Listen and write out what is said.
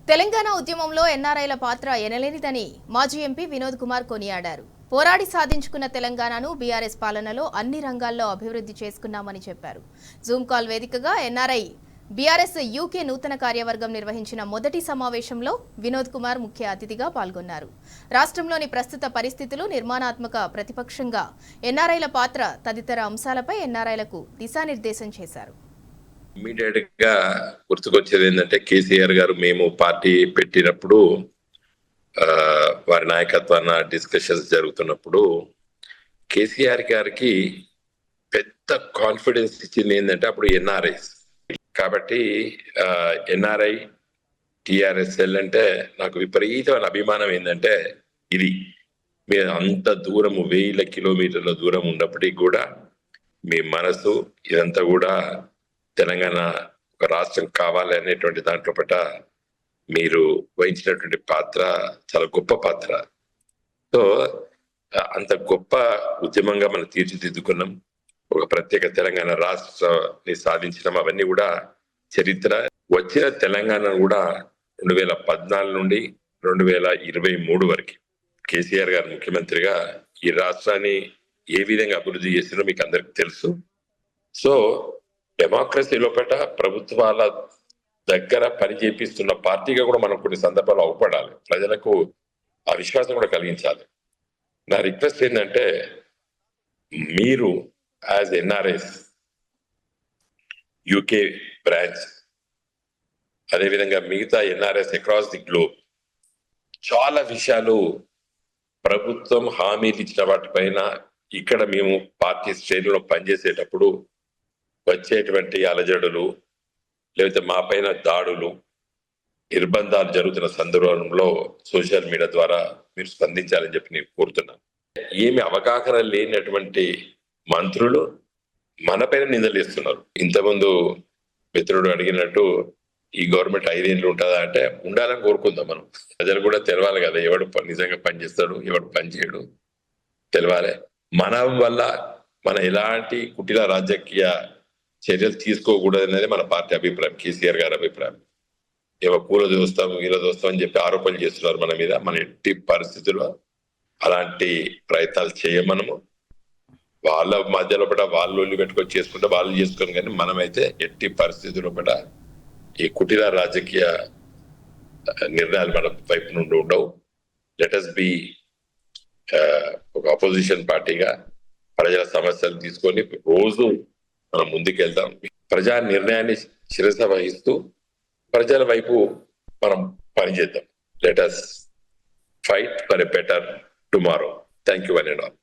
తెలంగాణ ఉద్యమంలో ఎన్ఆర్ఐల పాత్ర ఎనలేనిదని మాజీ ఎంపీ వినోద్ కుమార్ కొనియాడారు. పోరాడి సాధించుకున్న తెలంగాణను బీఆర్ఎస్ పాలనలో అన్ని రంగాల్లో అభివృద్ధి చేసుకున్నామని చెప్పారు. జూమ్ కాల్ వేదికగా ఎన్ఆర్ఐ బీఆర్ఎస్ యూకే నూతన కార్యవర్గం నిర్వహించిన మొదటి సమావేశంలో వినోద్ కుమార్ ముఖ్య అతిథిగా పాల్గొన్నారు. రాష్ట్రంలోని ప్రస్తుత పరిస్థితులు, నిర్మాణాత్మక ప్రతిపక్షంగా ఎన్ఆర్ఐల పాత్ర తదితర అంశాలపై ఎన్ఆర్ఐలకు దిశానిర్దేశం చేశారు. ఇమీడియట్ గా గుర్తుకొచ్చేది ఏంటంటే కేసీఆర్ గారు మేము పార్టీ పెట్టినప్పుడు వారి నాయకత్వాన డిస్కషన్స్ జరుగుతున్నప్పుడు కేసీఆర్ గారికి పెద్ద కాన్ఫిడెన్స్ ఇచ్చింది ఏంటంటే అప్పుడు ఎన్ఆర్ఐస్. కాబట్టి ఎన్ఆర్ఐ టిఆర్ఎస్ఎల్ అంటే నాకు విపరీతమైన అభిమానం ఏంటంటే ఇది మీరు అంత దూరం 1000 కిలోమీటర్ల దూరం ఉన్నప్పటికీ కూడా మీ మనసు ఇదంతా కూడా తెలంగాణ ఒక రాష్ట్రం కావాలి అనేటువంటి దాంట్లో పట్ల మీరు వహించినటువంటి పాత్ర చాలా గొప్ప పాత్ర. సో అంత గొప్ప ఉద్యమంగా మనం తీర్చిదిద్దుకున్నాం. ఒక ప్రత్యేక తెలంగాణ రాష్ట్రాన్ని సాధించడం అవన్నీ కూడా చరిత్ర. వచ్చిన తెలంగాణ కూడా 2014 నుండి 2023 వరకు కేసీఆర్ గారు ముఖ్యమంత్రిగా ఈ రాష్ట్రాన్ని ఏ విధంగా అభివృద్ధి చేసినో మీకు అందరికి తెలుసు. సో డెమోక్రసీ లోపల ప్రభుత్వాల దగ్గర పని చేపిస్తున్న పార్టీగా కూడా మనం కొన్ని సందర్భాలు అవపడాలి, ప్రజలకు ఆ విశ్వాసం కూడా కలిగించాలి. నా రిక్వెస్ట్ ఏంటంటే మీరు యాజ్ ఎన్ఆర్ఎస్ యూకే బ్రాంచ్ అదేవిధంగా మిగతా ఎన్ఆర్ఎస్ అక్రాస్ ది గ్లోబ్ చాలా విషయాలు ప్రభుత్వం హామీలు ఇచ్చిన వాటిపైన ఇక్కడ మేము పార్టీ శ్రేణిలో పనిచేసేటప్పుడు వచ్చేటువంటి అలజడులు లేకపోతే మా పైన దాడులు నిర్బంధాలు జరుగుతున్న సందర్భంలో సోషల్ మీడియా ద్వారా మీరు స్పందించాలని చెప్పి నేను కోరుతున్నాను. ఏమి అవగాహన లేనటువంటి మంత్రులు మన పైన నిందలేస్తున్నారు. ఇంతకుముందు మిత్రుడు అడిగినట్టు ఈ గవర్నమెంట్ 5 ఏళ్ళు ఉంటుందా అంటే ఉండాలని కోరుకుందాం. మనం ప్రజలు కూడా తెలవాలి కదా, ఎవడు నిజంగా పనిచేస్తాడు ఎవడు పని చేయడు తెలవాలి. మన వల్ల మన ఎలాంటి కుటిల రాజకీయ చర్యలు తీసుకోకూడదు అనేది మన పార్టీ అభిప్రాయం, కేసీఆర్ గారి అభిప్రాయం. ఏవో కూల దోస్తాం వీళ్ళ దోస్తాం అని చెప్పి ఆరోపణలు చేస్తున్నారు మన మీద. మన ఎట్టి పరిస్థితుల్లో అలాంటి ప్రయత్నాలు చేయమనము. వాళ్ళ మధ్యలో పట వాళ్ళు పెట్టుకొని చేసుకుంటే వాళ్ళు చేసుకొని, కానీ మనమైతే ఎట్టి పరిస్థితుల్లో పట ఈ కుటిల రాజకీయ నిర్ణయాలు మన వైపు నుండి ఉండవు. లెట్ us బి ఒక అపోజిషన్ పార్టీగా ప్రజల సమస్యలు తీసుకొని రోజు మనం ముందుకెళ్తాం. ప్రజా నిర్ణయాన్ని శిరస వహిస్తూ ప్రజల వైపు మనం పనిచేద్దాం. Let us fight for a better tomorrow. Thank you one and all.